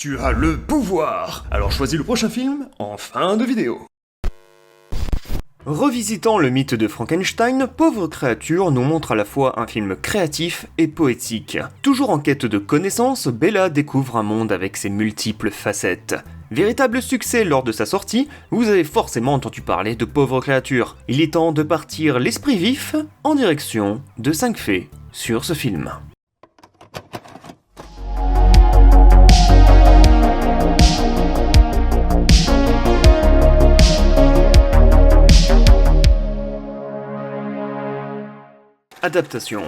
Tu as le pouvoir. Alors choisis le prochain film en fin de vidéo. Revisitant le mythe de Frankenstein, Pauvre créature nous montre à la fois un film créatif et poétique. Toujours en quête de connaissances, Bella découvre un monde avec ses multiples facettes. Véritable succès lors de sa sortie, vous avez forcément entendu parler de Pauvre créature. Il est temps de partir l'esprit vif en direction de 5 faits sur ce film. Adaptation.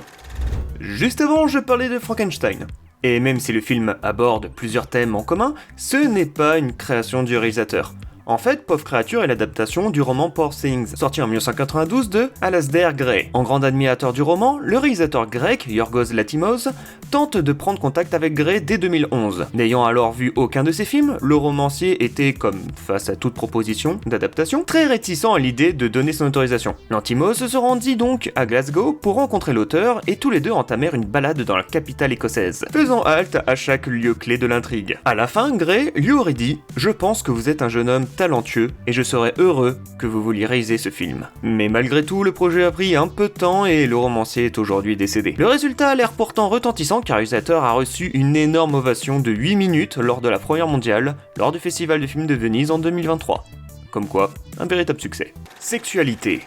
Juste avant, je parlais de Frankenstein. Et même si le film aborde plusieurs thèmes en commun, ce n'est pas une création du réalisateur. En fait, Pauvre créature est l'adaptation du roman Poor Things, sorti en 1992 de Alasdair Gray. En grand admirateur du roman, le réalisateur grec, Yorgos Lanthimos, tente de prendre contact avec Gray dès 2011. N'ayant alors vu aucun de ses films, le romancier était, comme face à toute proposition d'adaptation, très réticent à l'idée de donner son autorisation. Lanthimos se rendit donc à Glasgow pour rencontrer l'auteur et tous les deux entamèrent une balade dans la capitale écossaise, faisant halte à chaque lieu clé de l'intrigue. À la fin, Gray lui aurait dit « Je pense que vous êtes un jeune homme talentueux et je serais heureux que vous vouliez réaliser ce film. » Mais malgré tout, le projet a pris un peu de temps et le romancier est aujourd'hui décédé. Le résultat a l'air pourtant retentissant car le réalisateur a reçu une énorme ovation de 8 minutes lors de la Première mondiale, lors du Festival de films de Venise en 2023. Comme quoi, un véritable succès. Sexualité.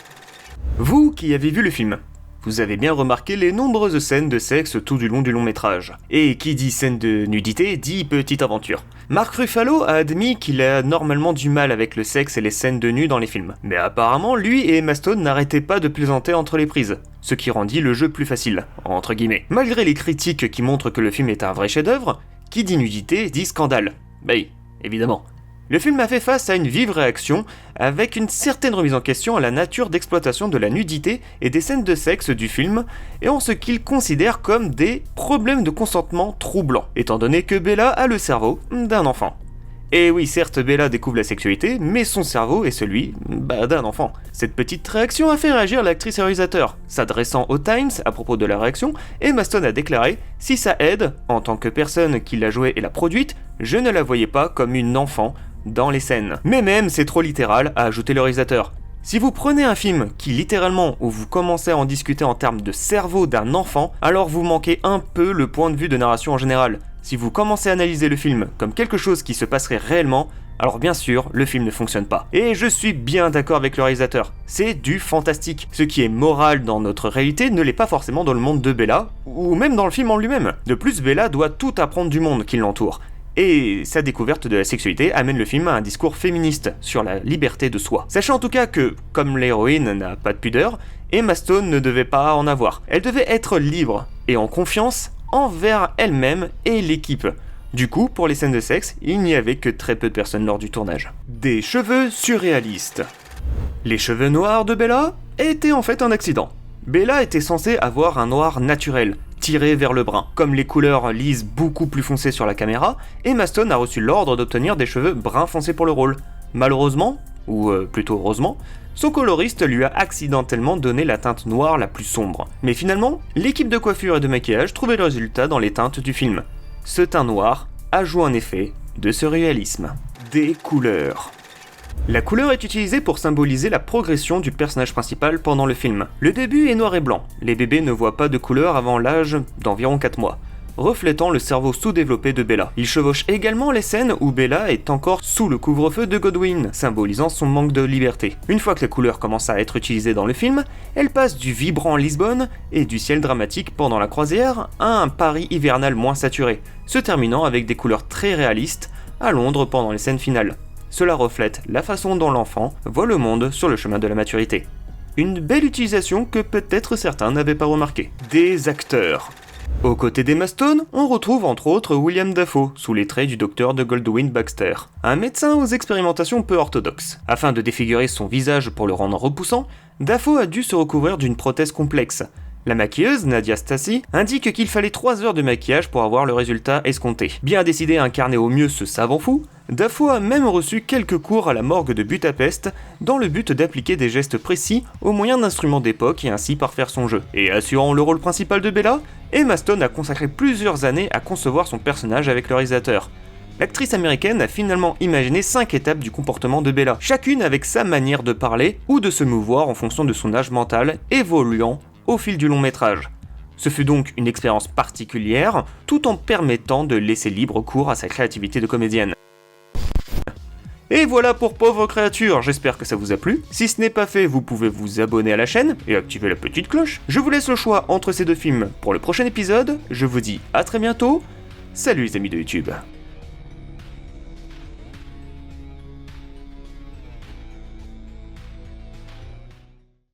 Vous qui avez vu le film, vous avez bien remarqué les nombreuses scènes de sexe tout du long du long métrage. Et qui dit scène de nudité, dit petite aventure. Mark Ruffalo a admis qu'il a normalement du mal avec le sexe et les scènes de nu dans les films. Mais apparemment, lui et Emma Stone n'arrêtaient pas de plaisanter entre les prises. Ce qui rendit le jeu plus facile, entre guillemets. Malgré les critiques qui montrent que le film est un vrai chef-d'œuvre, qui dit nudité dit scandale. Bah oui, évidemment. Le film a fait face à une vive réaction, avec une certaine remise en question à la nature d'exploitation de la nudité et des scènes de sexe du film, et en ce qu'il considère comme des problèmes de consentement troublants, étant donné que Bella a le cerveau d'un enfant. Et oui, certes, Bella découvre la sexualité, mais son cerveau est celui, d'un enfant. Cette petite réaction a fait réagir l'actrice et réalisateur. S'adressant au Times à propos de la réaction, Emma Stone a déclaré « Si ça aide, en tant que personne qui l'a jouée et l'a produite, je ne la voyais pas comme une enfant, dans les scènes. Mais même, c'est trop littéral, a ajouté le réalisateur. Si vous prenez un film qui littéralement, où vous commencez à en discuter en termes de cerveau d'un enfant, alors vous manquez un peu le point de vue de narration en général. Si vous commencez à analyser le film comme quelque chose qui se passerait réellement, alors bien sûr, le film ne fonctionne pas. Et je suis bien d'accord avec le réalisateur, c'est du fantastique. Ce qui est moral dans notre réalité ne l'est pas forcément dans le monde de Bella, ou même dans le film en lui-même. De plus, Bella doit tout apprendre du monde qui l'entoure. Et sa découverte de la sexualité amène le film à un discours féministe sur la liberté de soi. Sachez en tout cas que, comme l'héroïne n'a pas de pudeur, Emma Stone ne devait pas en avoir. Elle devait être libre et en confiance envers elle-même et l'équipe. Du coup, pour les scènes de sexe, il n'y avait que très peu de personnes lors du tournage. Des cheveux surréalistes. Les cheveux noirs de Bella étaient en fait un accident. Bella était censée avoir un noir naturel, tiré vers le brun. Comme les couleurs lises beaucoup plus foncées sur la caméra, Emma Stone a reçu l'ordre d'obtenir des cheveux brun foncé pour le rôle. Malheureusement, ou plutôt heureusement, son coloriste lui a accidentellement donné la teinte noire la plus sombre. Mais finalement, l'équipe de coiffure et de maquillage trouvait le résultat dans les teintes du film. Ce teint noir ajoute un effet de surréalisme. Des couleurs. La couleur est utilisée pour symboliser la progression du personnage principal pendant le film. Le début est noir et blanc, les bébés ne voient pas de couleur avant l'âge d'environ 4 mois, reflétant le cerveau sous-développé de Bella. Il chevauche également les scènes où Bella est encore sous le couvre-feu de Godwin, symbolisant son manque de liberté. Une fois que la couleur commence à être utilisée dans le film, elle passe du vibrant Lisbonne et du ciel dramatique pendant la croisière à un Paris hivernal moins saturé, se terminant avec des couleurs très réalistes à Londres pendant les scènes finales. Cela reflète la façon dont l'enfant voit le monde sur le chemin de la maturité. Une belle utilisation que peut-être certains n'avaient pas remarqué. Des acteurs. Aux côtés d'Emma Stone, on retrouve entre autres William Dafoe, sous les traits du docteur de Goldwyn Baxter, un médecin aux expérimentations peu orthodoxes. Afin de défigurer son visage pour le rendre repoussant, Dafoe a dû se recouvrir d'une prothèse complexe. La maquilleuse, Nadia Stassi, indique qu'il fallait 3 heures de maquillage pour avoir le résultat escompté. Bien décidé à incarner au mieux ce savant fou, Dafoe a même reçu quelques cours à la morgue de Budapest dans le but d'appliquer des gestes précis au moyen d'instruments d'époque et ainsi parfaire son jeu. Et assurant le rôle principal de Bella, Emma Stone a consacré plusieurs années à concevoir son personnage avec le réalisateur. L'actrice américaine a finalement imaginé 5 étapes du comportement de Bella, chacune avec sa manière de parler ou de se mouvoir en fonction de son âge mental, évoluant au fil du long métrage. Ce fut donc une expérience particulière, tout en permettant de laisser libre cours à sa créativité de comédienne. Et voilà pour Pauvre créature, j'espère que ça vous a plu. Si ce n'est pas fait, vous pouvez vous abonner à la chaîne et activer la petite cloche. Je vous laisse le choix entre ces deux films pour le prochain épisode. Je vous dis à très bientôt. Salut les amis de YouTube.